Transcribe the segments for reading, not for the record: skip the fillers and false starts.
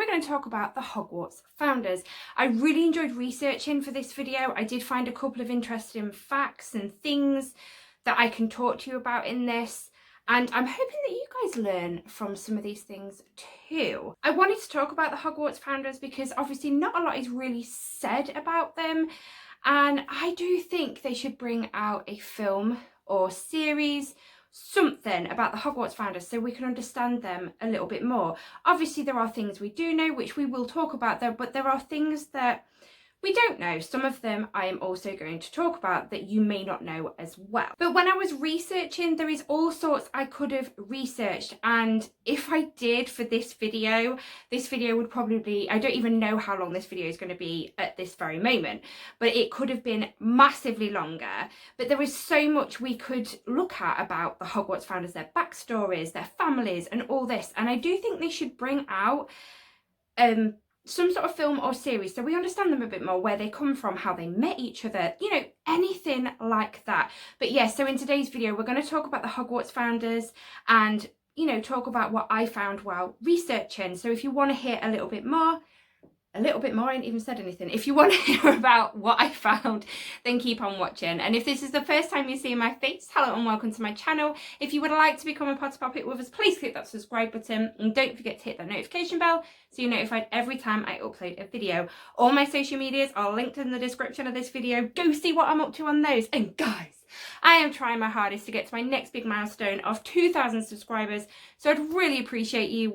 we're going to talk about the Hogwarts Founders. I really enjoyed researching for this video. I did find a couple of interesting facts and things that I can talk to you about in this, and I'm hoping that you guys learn from some of these things too. I wanted to talk about the Hogwarts Founders because obviously not a lot is really said about them, and I do think they should bring out a film or series, something about the Hogwarts Founders so we can understand them a little bit more. Obviously there are things we do know, which we will talk about there, but there are things that we don't know. Some of them I am also going to talk about that you may not know as well. But when I was researching, there is all sorts I could have researched, and if I did for this video would probably be, I don't even know how long this video is going to be at this very moment, but it could have been massively longer. But there is so much we could look at about the Hogwarts Founders, their backstories, their families and all this, and I do think they should bring out some sort of film or series so we understand them a bit more, where they come from, how they met each other, you know, anything like that. But yeah, so in today's video we're going to talk about the Hogwarts Founders and, you know, talk about what I found while researching. So if you want to hear a little bit more, I ain't even said anything. If you want to hear about what I found, then keep on watching. And if this is the first time you're seeing my face, hello and welcome to my channel. If you would like to become a Poppet with us, please click that subscribe button and don't forget to hit that notification bell so you're notified every time I upload a video. All my social medias are linked in the description of this video. Go see what I'm up to on those. And guys, I am trying my hardest to get to my next big milestone of 2,000 subscribers, so I'd really appreciate you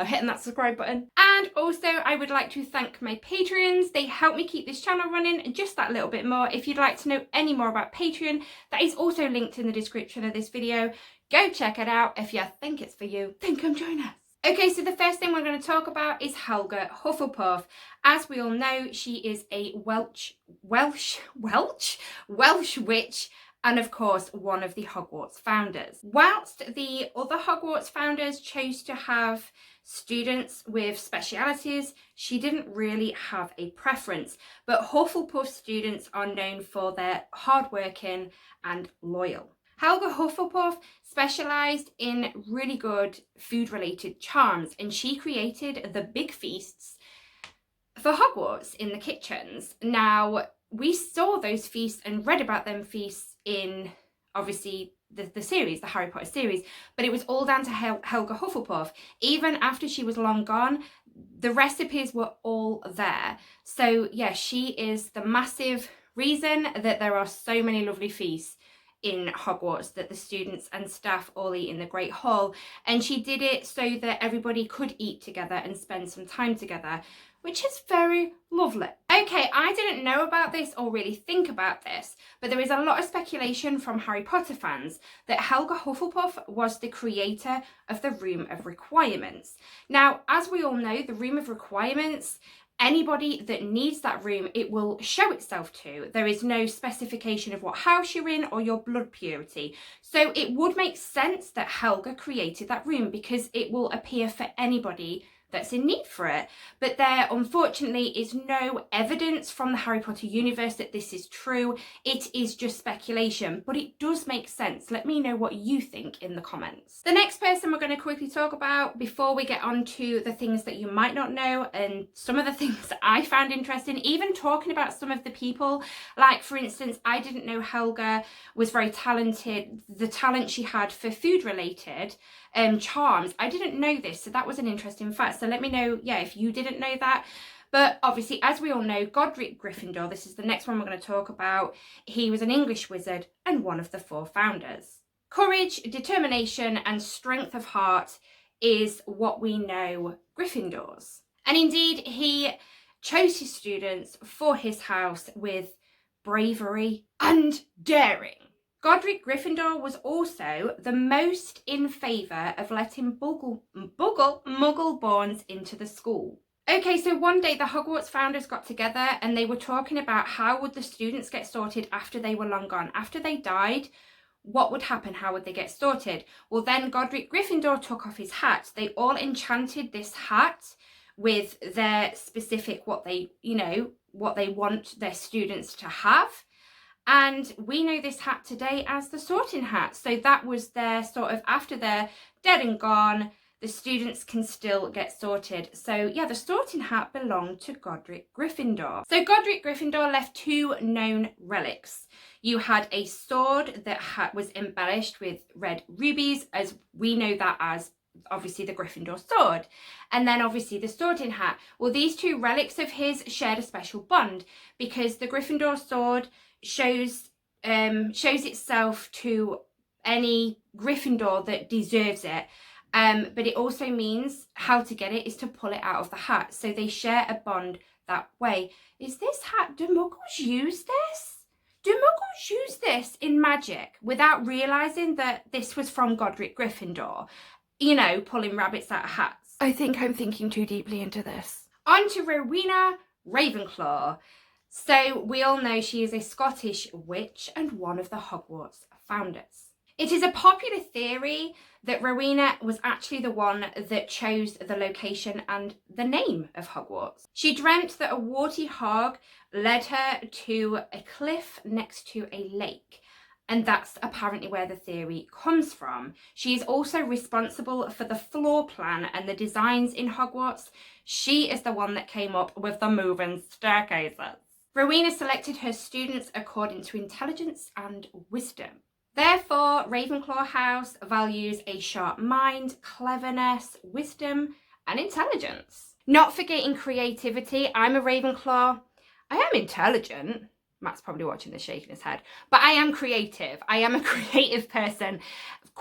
hitting that subscribe button. And also I would like to thank my Patreons. They help me keep this channel running just that little bit more. If you'd like to know any more about Patreon, that is also linked in the description of this video. Go check it out. If you think it's for you, then come join us. Okay, so the first thing we're going to talk about is Helga Hufflepuff. As we all know, she is a Welsh witch, and of course one of the Hogwarts Founders. Whilst the other Hogwarts Founders chose to have students with specialities, she didn't really have a preference. But Hufflepuff students are known for their hardworking and loyal. Halger Hufflepuff specialised in really good food-related charms, and she created the big feasts for Hogwarts in the kitchens. Now, we saw those feasts and read about them feasts in, obviously, the series, the Harry Potter series, but it was all down to Helga Hufflepuff. Even after she was long gone, the recipes were all there. So yeah, she is the massive reason that there are so many lovely feasts in Hogwarts that the students and staff all eat in the Great Hall, and she did it so that everybody could eat together and spend some time together, which is very lovely. Okay, I didn't know about this or really think about this, but there is a lot of speculation from Harry Potter fans that Helga Hufflepuff was the creator of the Room of Requirements. Now, as we all know, the Room of Requirements, anybody that needs that room, it will show itself to. There is no specification of what house you're in or your blood purity. So it would make sense that Helga created that room because it will appear for anybody that's in need for it. But there unfortunately is no evidence from the Harry Potter universe that this is true. It is just speculation, but it does make sense. Let me know what you think in the comments. The next person we're going to quickly talk about before we get on to the things that you might not know and some of the things that I found interesting, even talking about some of the people, like for instance, I didn't know Helga was very talented, the talent she had for food related charms. I didn't know this, so that was an interesting fact. So let me know, yeah, if you didn't know that. But obviously, as we all know, Godric Gryffindor, this is the next one we're going to talk about. He was an English wizard and one of the 4 founders. Courage, determination and strength of heart is what we know Gryffindors. And indeed, he chose his students for his house with bravery and daring. Godric Gryffindor was also the most in favour of letting Muggle-borns into the school. Okay, so one day the Hogwarts Founders got together and they were talking about how would the students get sorted after they were long gone. After they died, what would happen? How would they get sorted? Well, then Godric Gryffindor took off his hat. They all enchanted this hat with their specific, what they want their students to have. And we know this hat today as the sorting hat. So that was their sort of, after they're dead and gone, the students can still get sorted. So yeah, the sorting hat belonged to Godric Gryffindor. So Godric Gryffindor left 2 known relics. You had a sword that was embellished with red rubies, as we know that as obviously the Gryffindor sword, and then obviously the sorting hat. Well, these 2 relics of his shared a special bond, because the Gryffindor sword shows itself to any Gryffindor that deserves it, but it also means how to get it is to pull it out of the hat. So they share a bond that way. Is this hat, do Muggles use this? Do Muggles use this in magic without realising that this was from Godric Gryffindor? You know, pulling rabbits out of hats. I think I'm thinking too deeply into this. On to Rowena Ravenclaw. So we all know she is a Scottish witch and one of the Hogwarts Founders. It is a popular theory that Rowena was actually the one that chose the location and the name of Hogwarts. She dreamt that a warty hog led her to a cliff next to a lake, and that's apparently where the theory comes from. She is also responsible for the floor plan and the designs in Hogwarts. She is the one that came up with the moving staircases. Rowena selected her students according to intelligence and wisdom. Therefore, Ravenclaw House values a sharp mind, cleverness, wisdom, and intelligence. Not forgetting creativity. I'm a Ravenclaw. I am intelligent. Matt's probably watching this shaking his head. But I am creative. I am a creative person.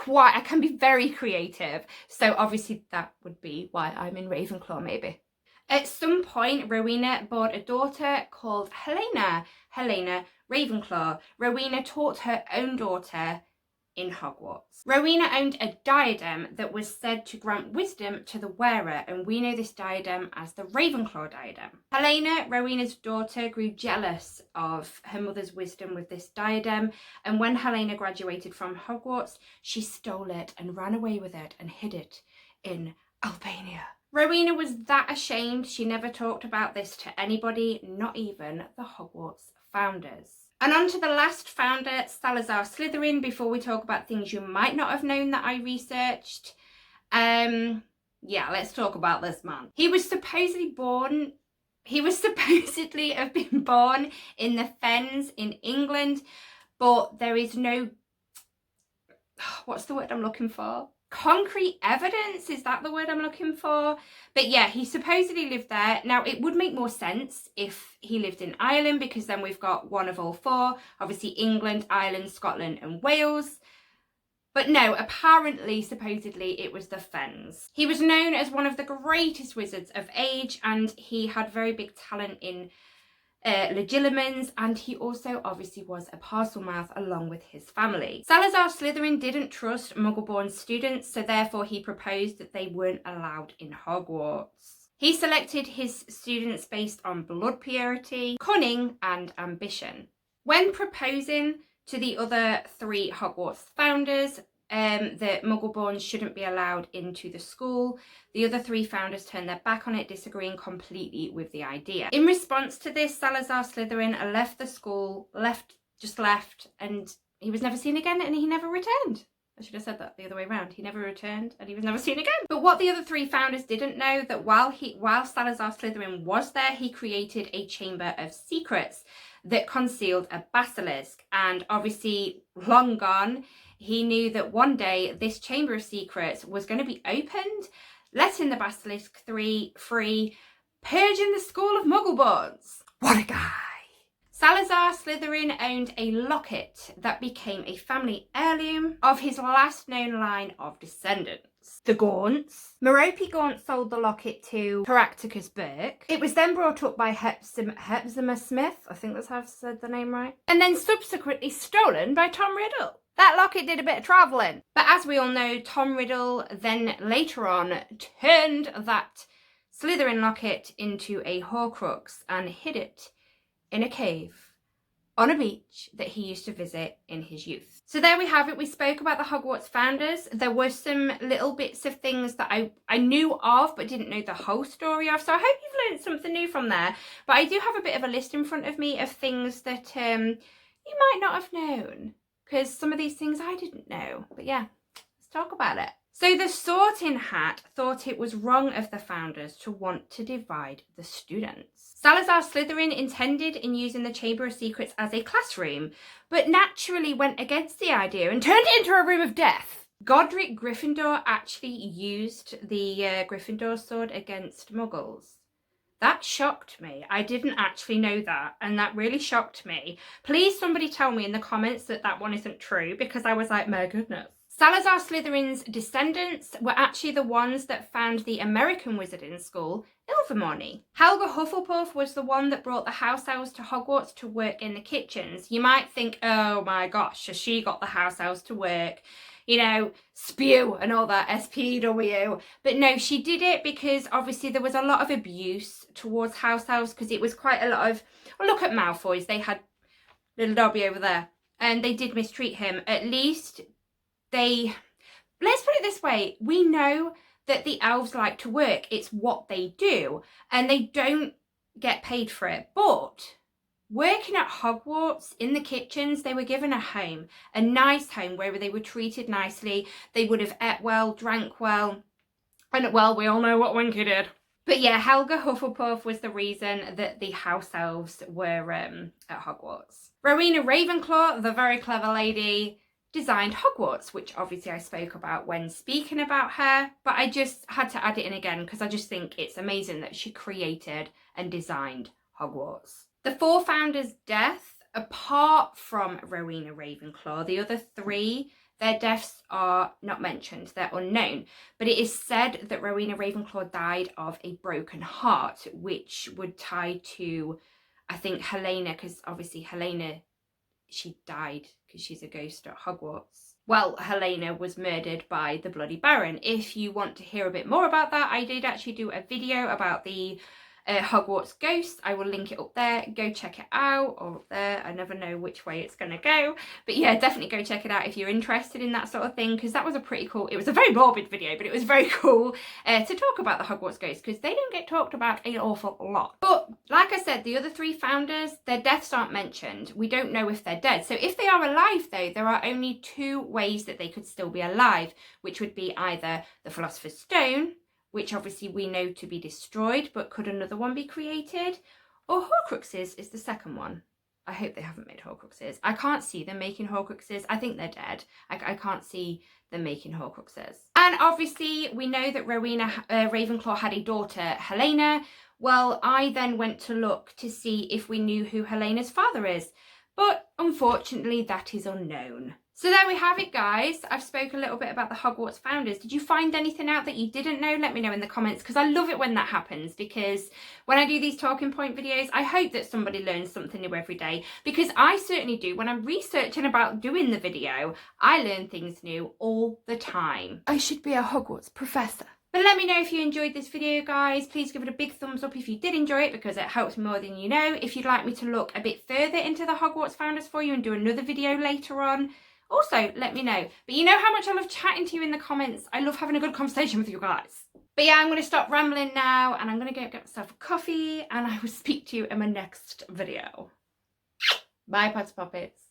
I can be very creative. So obviously that would be why I'm in Ravenclaw, maybe. At some point, Rowena bore a daughter called Helena Ravenclaw. Rowena taught her own daughter in Hogwarts. Rowena owned a diadem that was said to grant wisdom to the wearer, and we know this diadem as the Ravenclaw diadem. Helena, Rowena's daughter, grew jealous of her mother's wisdom with this diadem, and when Helena graduated from Hogwarts, she stole it and ran away with it and hid it in Albania. Rowena was that ashamed she never talked about this to anybody, not even the Hogwarts Founders. And on to the last founder, Salazar Slytherin, before we talk about things you might not have known that I researched. Yeah, let's talk about this man. He was supposedly have been born in the Fens in England, but there is no, what's the word I'm looking for? Concrete evidence, is that the word I'm looking for? But yeah, he supposedly lived there. Now, it would make more sense if he lived in Ireland, because then we've got one of all 4, obviously England, Ireland, Scotland and Wales. But no, apparently, supposedly, it was the Fens. He was known as one of the greatest wizards of age, and he had very big talent in legilimens, and he also obviously was a Parselmouth along with his family. Salazar Slytherin didn't trust Muggle-born students, so therefore he proposed that they weren't allowed in Hogwarts. He selected his students based on blood purity, cunning, and ambition. When proposing to the other 3 Hogwarts founders that Muggle-born shouldn't be allowed into the school, the other 3 founders turned their back on it, disagreeing completely with the idea. In response to this, Salazar Slytherin left the school, just left, and he was never seen again, and he never returned. I should have said that the other way around. He never returned and he was never seen again. But what the other 3 founders didn't know, that while Salazar Slytherin was there, he created a chamber of secrets that concealed a basilisk. And obviously, long gone, he knew that one day this chamber of secrets was going to be opened, letting the basilisk free, purging the school of Muggleborns. What a guy! Salazar Slytherin owned a locket that became a family heirloom of his last known line of descendants, the Gaunts. Merope Gaunt sold the locket to Caractacus Burke. It was then brought up by Hepzibah Smith, I think that's how I've said the name right, and then subsequently stolen by Tom Riddle. That locket did a bit of travelling. But as we all know, Tom Riddle then later on turned that Slytherin locket into a Horcrux and hid it in a cave on a beach that he used to visit in his youth. So there we have it. We spoke about the Hogwarts Founders. There were some little bits of things that I knew of but didn't know the whole story of. So I hope you've learned something new from there. But I do have a bit of a list in front of me of things that you might not have known, because some of these things I didn't know. But yeah, let's talk about it. So the Sorting Hat thought it was wrong of the founders to want to divide the students. Salazar Slytherin intended in using the Chamber of Secrets as a classroom, but naturally went against the idea and turned it into a room of death. Godric Gryffindor actually used the Gryffindor sword against Muggles. That shocked me. I didn't actually know that, and that really shocked me. Please somebody tell me in the comments that that one isn't true, because I was like, my goodness. Salazar Slytherin's descendants were actually the ones that found the American wizarding school, Ilvermorny. Helga Hufflepuff was the one that brought the house elves to Hogwarts to work in the kitchens. You might think, oh my gosh, has she got the house elves to work? You know, spew and all that, SPW. But no, she did it because obviously there was a lot of abuse towards house elves, because it was quite a lot of, well, look at Malfoy's, they had little Dobby over there, and they did mistreat him. At least let's put it this way, we know that the elves like to work. It's what they do, and they don't get paid for it. But working at Hogwarts in the kitchens, they were given a home, a nice home where they were treated nicely. They would have ate well, drank well, and well, we all know what Winky did. But yeah, Helga Hufflepuff was the reason that the house elves were at Hogwarts. Rowena Ravenclaw, the very clever lady, designed Hogwarts, which obviously I spoke about when speaking about her, but I just had to add it in again because I just think it's amazing that she created and designed Hogwarts. The 4 founders' death, apart from Rowena Ravenclaw, the other 3, their deaths are not mentioned, they're unknown, but it is said that Rowena Ravenclaw died of a broken heart, which would tie to, I think, Helena, because obviously Helena, she died because she's a ghost at Hogwarts. Well, Helena was murdered by the Bloody Baron. If you want to hear a bit more about that, I did actually do a video about the Hogwarts ghost. I will link it up there. Go check it out, or up there. I never know which way it's going to go. But yeah, definitely go check it out if you're interested in that sort of thing, because that was a pretty cool, it was a very morbid video, but it was very cool to talk about the Hogwarts ghost, because they don't get talked about an awful lot. But like I said, the other 3 founders, their deaths aren't mentioned. We don't know if they're dead. So if they are alive though, there are only 2 ways that they could still be alive, which would be either the Philosopher's Stone, which obviously we know to be destroyed, but could another one be created? Or Horcruxes is the second one. I hope they haven't made Horcruxes. I can't see them making Horcruxes. I think they're dead. I can't see them making Horcruxes. And obviously we know that Rowena Ravenclaw had a daughter, Helena. Well, I then went to look to see if we knew who Helena's father is, but unfortunately that is unknown. So there we have it, guys. I've spoken a little bit about the Hogwarts founders. Did you find anything out that you didn't know? Let me know in the comments, because I love it when that happens, because when I do these talking point videos, I hope that somebody learns something new every day, because I certainly do. When I'm researching about doing the video, I learn things new all the time. I should be a Hogwarts professor. But let me know if you enjoyed this video, guys. Please give it a big thumbs up if you did enjoy it, because it helps me more than you know. If you'd like me to look a bit further into the Hogwarts founders for you and do another video later on, also let me know. But you know how much I love chatting to you in the comments. I love having a good conversation with you guys. But yeah, I'm going to stop rambling now, and I'm going to go get myself a coffee, and I will speak to you in my next video. Bye, Poppets.